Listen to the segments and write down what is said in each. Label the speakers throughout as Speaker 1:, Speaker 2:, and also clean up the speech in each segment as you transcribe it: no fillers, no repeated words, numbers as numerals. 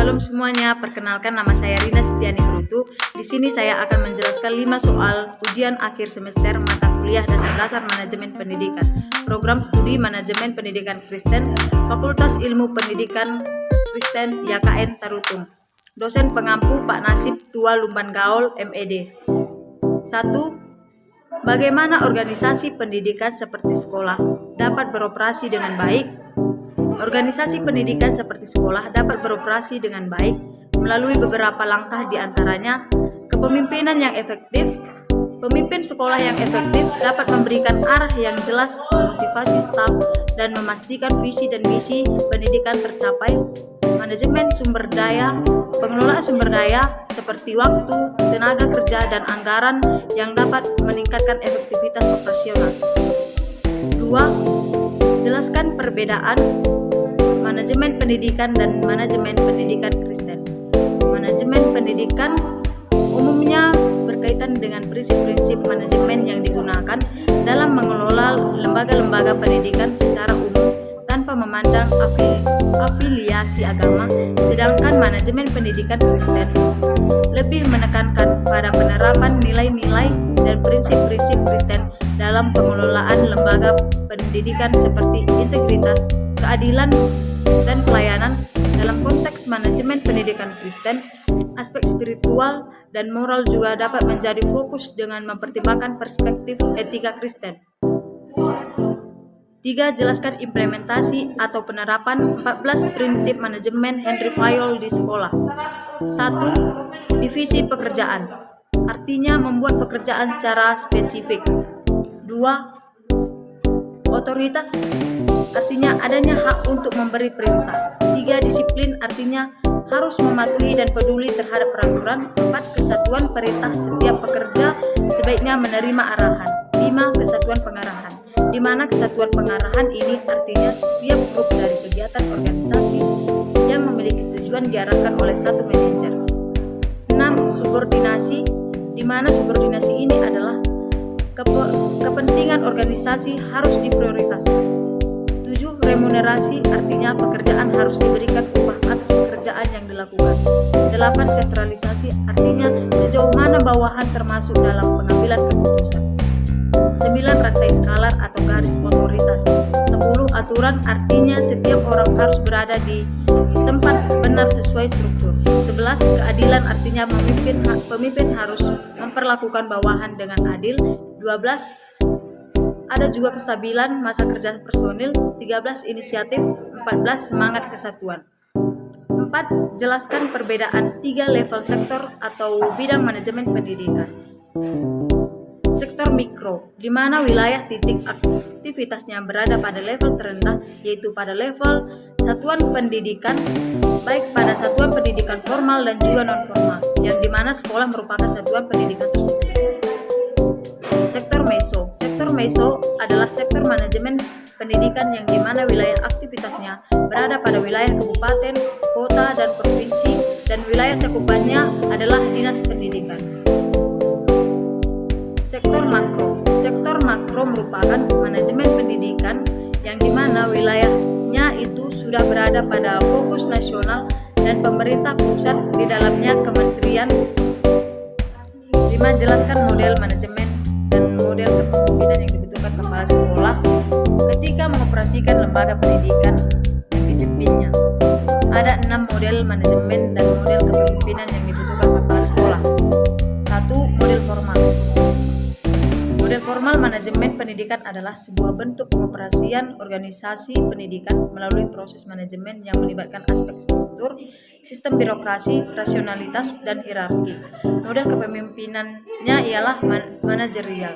Speaker 1: Shalom semuanya, perkenalkan nama saya Rina Setiani Brutu. Di sini saya akan menjelaskan 5 soal ujian akhir semester mata kuliah dasar-dasar manajemen pendidikan, program studi manajemen pendidikan Kristen, Fakultas Ilmu Pendidikan Kristen YKN Tarutung. Dosen pengampu Pak Nasib Tua Lumban Gaul MED. 1. Bagaimana organisasi pendidikan seperti sekolah dapat beroperasi dengan baik? Organisasi pendidikan seperti sekolah dapat beroperasi dengan baik melalui beberapa langkah, di antaranya kepemimpinan yang efektif. Pemimpin sekolah yang efektif dapat memberikan arah yang jelas, memotivasi staf, dan memastikan visi dan misi pendidikan tercapai. Manajemen sumber daya, pengelola sumber daya seperti waktu, tenaga kerja, dan anggaran yang dapat meningkatkan efektivitas operasional. 2. Jelaskan perbedaan manajemen pendidikan dan manajemen pendidikan Kristen. Manajemen pendidikan umumnya berkaitan dengan prinsip-prinsip manajemen yang digunakan dalam mengelola lembaga-lembaga pendidikan secara umum tanpa memandang afiliasi agama, sedangkan manajemen pendidikan Kristen lebih menekankan pada penerapan nilai-nilai dan prinsip-prinsip Kristen dalam pengelolaan lembaga pendidikan seperti integritas, keadilan, dan pelayanan. Dalam konteks manajemen pendidikan Kristen, aspek spiritual dan moral juga dapat menjadi fokus dengan mempertimbangkan perspektif etika Kristen. 3. Jelaskan implementasi atau penerapan 14 prinsip manajemen Henry Fayol di sekolah. 1. Divisi pekerjaan, artinya membuat pekerjaan secara spesifik. 2. Otoritas, artinya adanya hak untuk memberi perintah. 3. Disiplin, artinya harus mematuhi dan peduli terhadap peraturan. 4. Kesatuan perintah, setiap pekerja sebaiknya menerima arahan. 5. Kesatuan pengarahan, di mana kesatuan pengarahan ini artinya setiap grup dari kegiatan organisasi yang memiliki tujuan diarahkan oleh satu manajer. 6. Subordinasi, di mana subordinasi ini adalah kepentingan organisasi harus diprioritaskan. 7. Remunerasi, artinya pekerjaan harus diberikan upah atas pekerjaan yang dilakukan. 8. Sentralisasi, artinya sejauh mana bawahan termasuk dalam pengambilan keputusan. 9. Rantai skalar atau garis otoritas. 10. Aturan, artinya setiap orang harus berada di tempat benar sesuai struktur. 11. Keadilan, artinya pemimpin harus memperlakukan bawahan dengan adil. 12. Ada juga kestabilan masa kerja personil. 13. Inisiatif. 14. Semangat kesatuan. 4. Jelaskan perbedaan 3 level sektor atau bidang manajemen pendidikan. Sektor mikro, di mana wilayah titik aktivitasnya berada pada level terendah, yaitu pada level satuan pendidikan, baik pada satuan pendidikan formal dan juga non-formal, yang dimana sekolah merupakan satuan pendidikan tersebut. Sektor meso adalah sektor manajemen pendidikan yang dimana wilayah aktivitasnya berada pada wilayah kabupaten, kota, dan provinsi, dan wilayah cakupannya adalah dinas pendidikan. Sektor makro merupakan manajemen pendidikan yang dimana wilayahnya itu sudah berada pada fokus nasional dan pemerintah pusat, di dalamnya kementerian. 5. Jelaskan model manajemen dan model kepemimpinan yang dibutuhkan kepala sekolah ketika mengoperasikan lembaga pendidikan yang dipimpinnya. Ada 6 model manajemen dan model kepemimpinan yang dibutuhkan kepala sekolah. 1. Model formal. Model formal manajemen pendidikan adalah sebuah bentuk pengoperasian organisasi pendidikan melalui proses manajemen yang melibatkan aspek struktur, sistem birokrasi, rasionalitas, dan hierarki. Model kepemimpinannya ialah manajerial.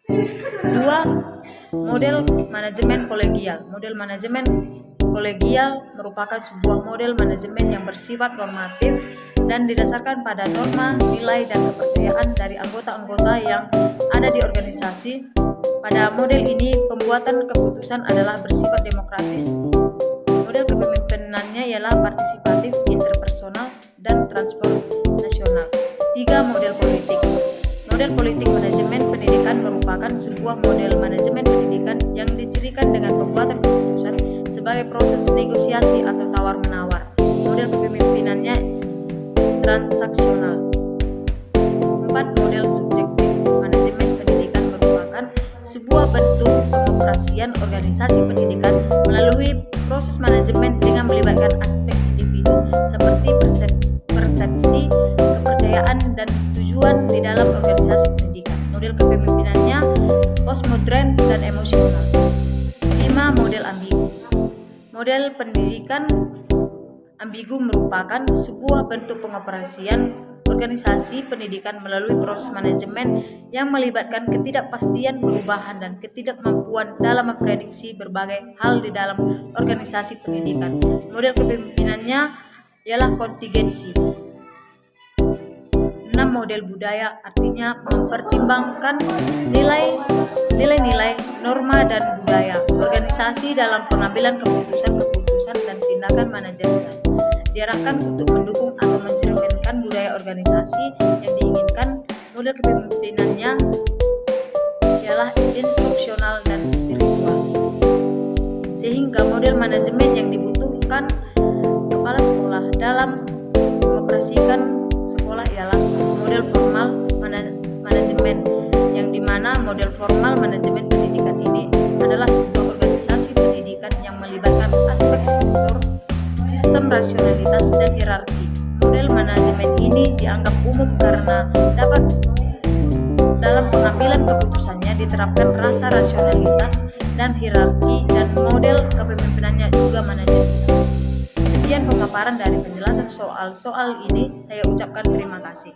Speaker 1: 2. Model manajemen kolegial. Model manajemen kolegial merupakan sebuah model manajemen yang bersifat normatif dan didasarkan pada norma, nilai, dan kepercayaan dari anggota-anggota yang ada di organisasi. Pada model ini, pembuatan keputusan adalah bersifat demokratis. Model kepemimpinannya ialah partisipatif, interpersonal, dan transformasional. 3. Model politik. Model politik manajemen pendidikan merupakan sebuah model manajemen pendidikan yang dicirikan dengan pembuatan keputusan sebagai proses negosiasi atau tawar-menawar. Model kepemimpinannya transaksional. 4. Model subjektif. Manajemen pendidikan merupakan sebuah bentuk pengoperasian organisasi pendidikan melalui proses manajemen dengan melibatkan aspek individu seperti persepsi, kepercayaan, dan tujuan di dalam organisasi pendidikan. Model kepemimpinannya postmodern dan emosional. 5. Model ambigu. Model pendidikan ambigu merupakan sebuah bentuk pengoperasian organisasi pendidikan melalui proses manajemen yang melibatkan ketidakpastian, perubahan, dan ketidakmampuan dalam memprediksi berbagai hal di dalam organisasi pendidikan. Model kepemimpinannya ialah kontingensi. 6. Model budaya, artinya mempertimbangkan nilai-nilai, norma, dan budaya organisasi dalam pengambilan keputusan dan tindakan manajerial. Diarahkan untuk mendukung atau mencerminkan budaya organisasi yang diinginkan. Model kepemimpinannya ialah instruksional dan spiritual. Sehingga model manajemen yang dibutuhkan kepala sekolah dalam mengoperasikan sekolah ialah model formal manajemen, yang dimana model formal manajemen pendidikan ini adalah sebuah organisasi pendidikan yang melibatkan aspek struktur, sistem, rasionalitas, dan hierarki. Model manajemen ini dianggap umum karena dapat dalam pengambilan keputusannya diterapkan rasa rasionalitas dan hierarki, dan model kepemimpinannya juga manajemen. Sekian pemaparan dari penjelasan soal ini. Saya ucapkan terima kasih.